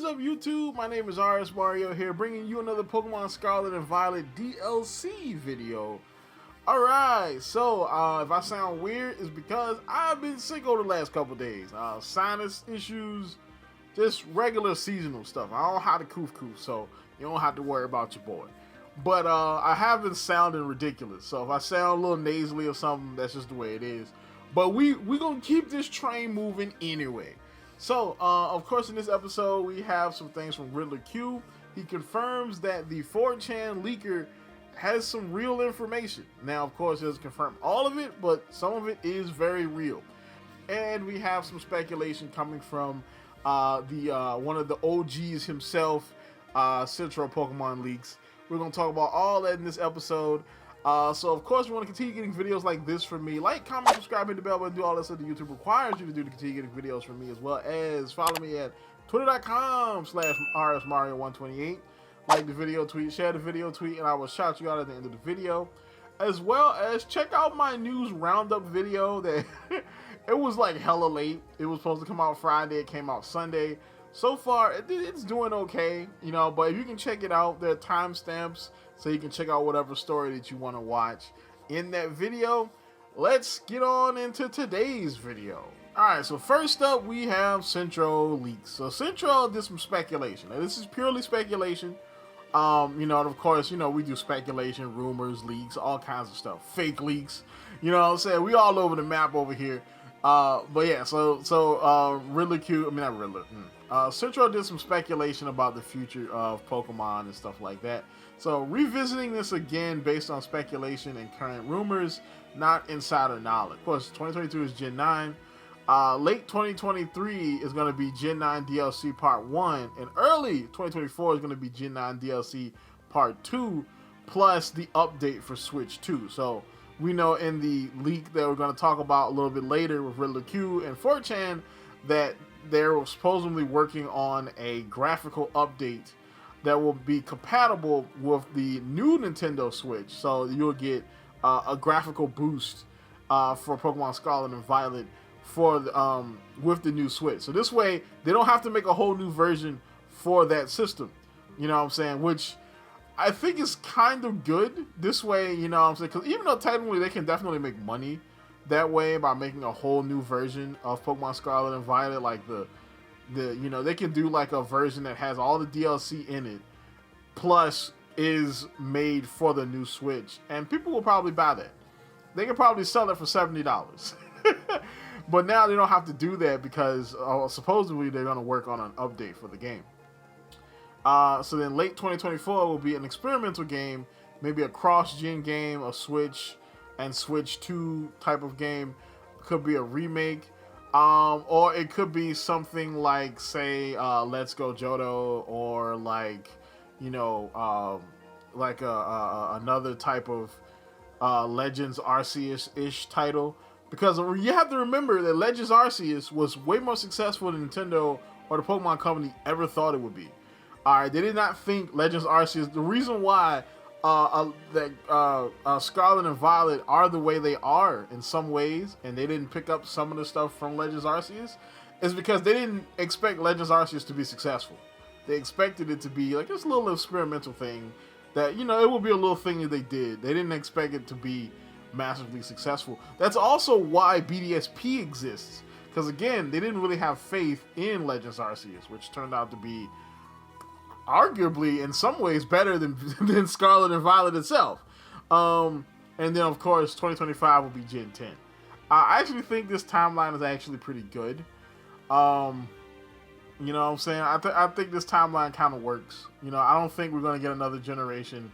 is up, YouTube? My name is RSMario here, bringing you another Pokemon Scarlet and Violet DLC video. Alright, so if I sound weird, it's because I've been sick over the last couple days. Sinus issues, just regular seasonal stuff. I don't have to coof, so you don't have to worry about your boy. But I have been sounding ridiculous, so if I sound a little nasally or something, that's just the way it is. But we gonna keep this train moving anyway. So, of course, in this episode, we have some things from Riddler Khu. He confirms that the 4chan leaker has some real information. Now, of course, he doesn't confirm all of it, but some of it is very real. And we have some speculation coming from one of the OGs himself, Central Pokemon Leaks. We're going to talk about all that in this episode. So, of course, we want to continue getting videos like this from me. Like, comment, subscribe, hit the bell button, do all that stuff that YouTube requires you to do to continue getting videos from me, as well as follow me at twitter.com/RSMario128. Like the video, tweet, share the video, tweet, and I will shout you out at the end of the video. As well as check out my news roundup video that it was like hella late. It was supposed to come out Friday. It came out Sunday. So far, it's doing okay, you know, but if you can check it out, there are timestamps so you can check out whatever story that you want to watch in that video. Let's get on into today's video. Alright, so first up, we have Central Leaks. So Central did some speculation. Now, this is purely speculation. You know, and of course, you know, we do speculation, rumors, leaks, all kinds of stuff. Fake leaks. You know what I'm saying? We all over the map over here. But yeah, so Riddler Khu, I mean not Riddler. Central did some speculation about the future of Pokemon and stuff like that. So revisiting this again based on speculation and current rumors, not insider knowledge. Of course, 2022 is Gen 9. Late 2023 is going to be Gen 9 DLC Part 1, and early 2024 is going to be Gen 9 DLC Part 2, plus the update for Switch 2. So we know in the leak that we're going to talk about a little bit later with Riddler Khu and 4chan that they're supposedly working on a graphical update that will be compatible with the new Nintendo Switch. So you'll get a graphical boost for Pokemon Scarlet and Violet for with the new Switch. So this way, they don't have to make a whole new version for that system. You know what I'm saying? Which I think is kind of good this way, you know what I'm saying? Because even though technically they can definitely make money that way by making a whole new version of Pokemon Scarlet and Violet, like the you know, they can do like a version that has all the DLC in it, plus is made for the new Switch, and people will probably buy that. They can probably sell it for $70. But now they don't have to do that because supposedly they're going to work on an update for the game. So then late 2024 will be an experimental game, maybe a cross-gen game, a Switch and Switch 2 type of game. Could be a remake, or it could be something like, say, Let's Go Johto, or like, you know, like another type of Legends Arceus-ish title. Because you have to remember that Legends Arceus was way more successful than Nintendo or the Pokemon Company ever thought it would be. Alright, they did not think Legends Arceus... The reason why Scarlet and Violet are the way they are in some ways, and they didn't pick up some of the stuff from Legends Arceus, is because they didn't expect Legends Arceus to be successful. They expected it to be like this little experimental thing that, you know, it would be a little thing that they did. They didn't expect it to be massively successful. That's also why BDSP exists, because again, they didn't really have faith in Legends Arceus, which turned out to be arguably in some ways better than Scarlet and Violet itself. And then of course 2025 will be Gen 10. I actually think this timeline is actually pretty good. You know what I'm saying? I think this timeline kind of works. You know, I don't think we're going to get another generation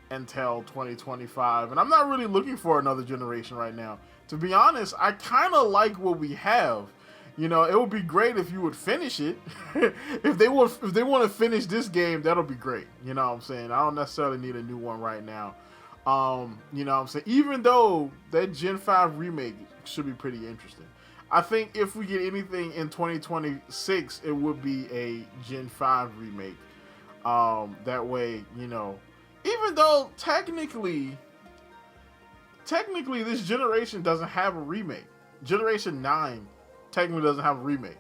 until 2025, and I'm not really looking for another generation right now. To be honest, I kind of like what we have. You know, it would be great if you would finish it. if they want to finish this game, that'll be great. You know what I'm saying? I don't necessarily need a new one right now. You know what I'm saying? Even though that Gen 5 remake should be pretty interesting. I think if we get anything in 2026, it would be a Gen 5 remake. That way, you know, even though technically this generation doesn't have a remake. Generation 9 technically doesn't have a remake.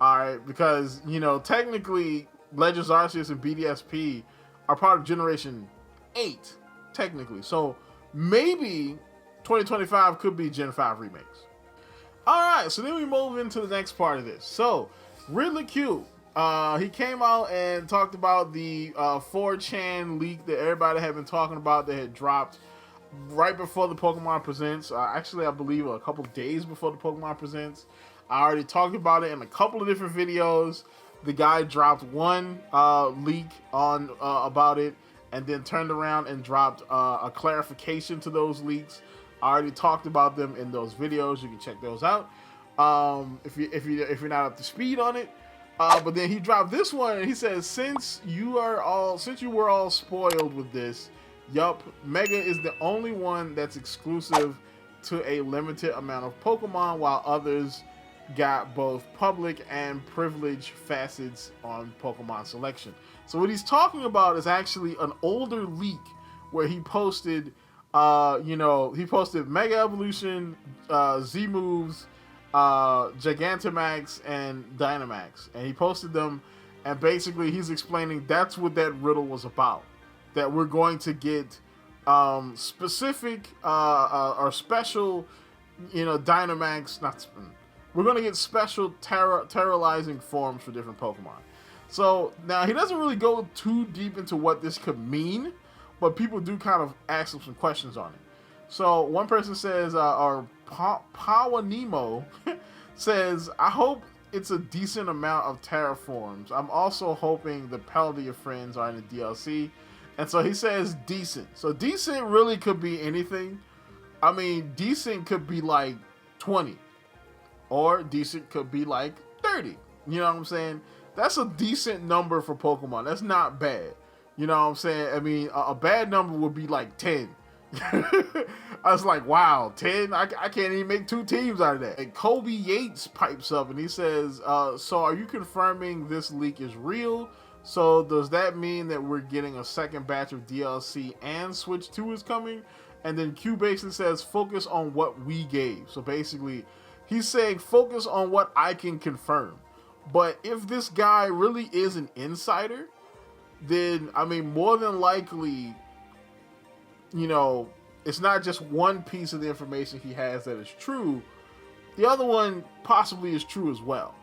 All right, because you know technically Legends Arceus and BDSP are part of Generation 8, technically. So maybe 2025 could be Gen 5 remakes. All right, so then we move into the next part of this. So Riddler Khu, he came out and talked about the 4chan leak that everybody had been talking about that had dropped right before the Pokemon Presents. Actually, I believe a couple days before the Pokemon Presents. I already talked about it in a couple of different videos. The guy dropped one leak on about it, and then turned around and dropped a clarification to those leaks. I already talked about them in those videos. You can check those out if you're not up to speed on it. But then he dropped this one, and he says, since you were all spoiled with this, yup, Mega is the only one that's exclusive to a limited amount of Pokemon, while others got both public and privilege facets on Pokemon selection. So what he's talking about is actually an older leak where he posted, he posted Mega Evolution, Z moves, Gigantamax, and Dynamax, and he posted them, and basically he's explaining that's what that riddle was about. That we're going to get specific or special, Dynamax, we're going to get special terrorizing forms for different Pokemon. So now he doesn't really go too deep into what this could mean, but people do kind of ask him some questions on it. So one person says, or Pawanemo says, I hope it's a decent amount of Tera forms. I'm also hoping the Paldea friends are in the DLC. And so he says decent. So decent really could be anything. I mean, decent could be like 20. Or decent could be like 30. You know what I'm saying? That's a decent number for Pokemon. That's not bad. You know what I'm saying? I mean, a bad number would be like 10. I was like, wow, 10? I can't even make 2 teams out of that. And Kobe Yates pipes up and he says, so are you confirming this leak is real? So does that mean that we're getting a second batch of DLC and Switch 2 is coming? And then Q basically says, focus on what we gave. So basically, he's saying focus on what I can confirm. But if this guy really is an insider, then, I mean, more than likely, it's not just one piece of the information he has that is true. The other one possibly is true as well.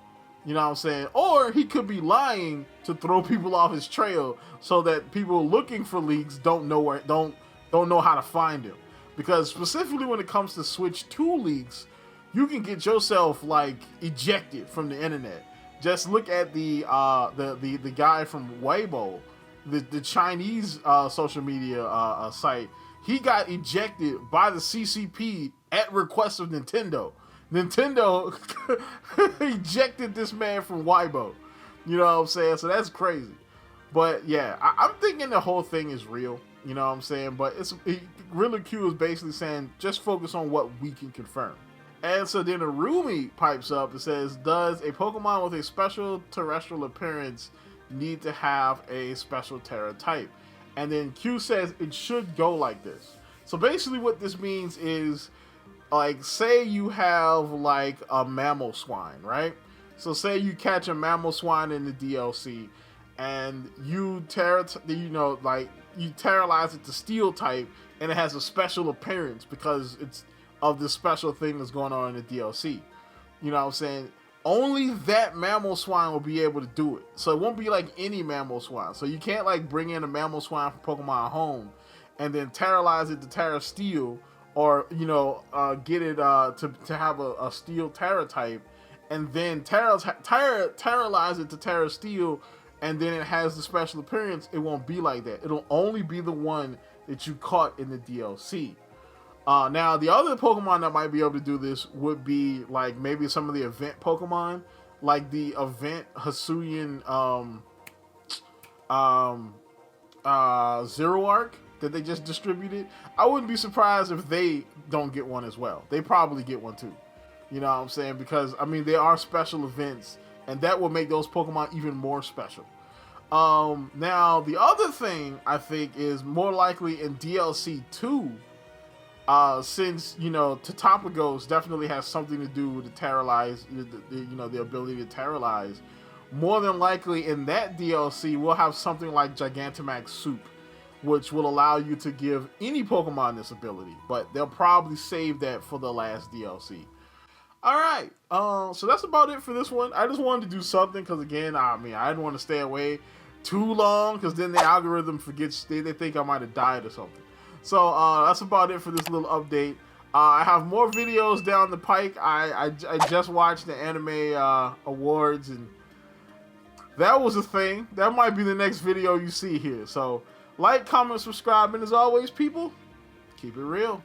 You know what I'm saying? Or he could be lying to throw people off his trail so that people looking for leaks don't know how to find him. Because specifically when it comes to Switch 2 leaks, you can get yourself like ejected from the internet. Just look at the guy from Weibo, the Chinese social media site. He got ejected by the CCP at request of Nintendo. Nintendo ejected this man from Weibo. You know what I'm saying? So that's crazy. But yeah, I'm thinking the whole thing is real. You know what I'm saying? But Riddler Khu is basically saying just focus on what we can confirm. And so then Arumi pipes up and says, does a Pokemon with a special terrestrial appearance need to have a special Tera type? And then Q says it should go like this. So basically what this means is, like, say you have like a mammal swine, right? So say you catch a mammal swine in the DLC and you you terrorize it to steel type, and it has a special appearance because it's of the special thing that's going on in the DLC. You know what I'm saying? Only that mammal swine will be able to do it. So it won't be like any mammal swine. So you can't like bring in a mammal swine from Pokemon Home and then terrorize it to Tera Steel, or get it to have a Steel Tera type, and then terrorize it to Tera Steel, and then it has the special appearance. It won't be like that. It'll only be the one that you caught in the DLC. Now, the other Pokemon that might be able to do this would be like maybe some of the event Pokemon, like the event Hisuian Zero-Arc that they just distributed. I wouldn't be surprised if they don't get one as well. They probably get one too. You know what I'm saying? Because, I mean, there are special events, and that will make those Pokemon even more special. Now, the other thing I think is more likely in DLC 2, since, you know, Tatapagos definitely has something to do with the Terralize, you know, the ability to Terralize. More than likely in that DLC, we'll have something like Gigantamax Soup, which will allow you to give any Pokemon this ability, but they'll probably save that for the last DLC. Alright, so that's about it for this one. I just wanted to do something because, again, I didn't want to stay away too long because then the algorithm forgets, they think I might have died or something. So that's about it for this little update. I have more videos down the pike. I just watched the anime awards, and that was a thing. That might be the next video you see here. So like, comment, subscribe, and as always, people, keep it real.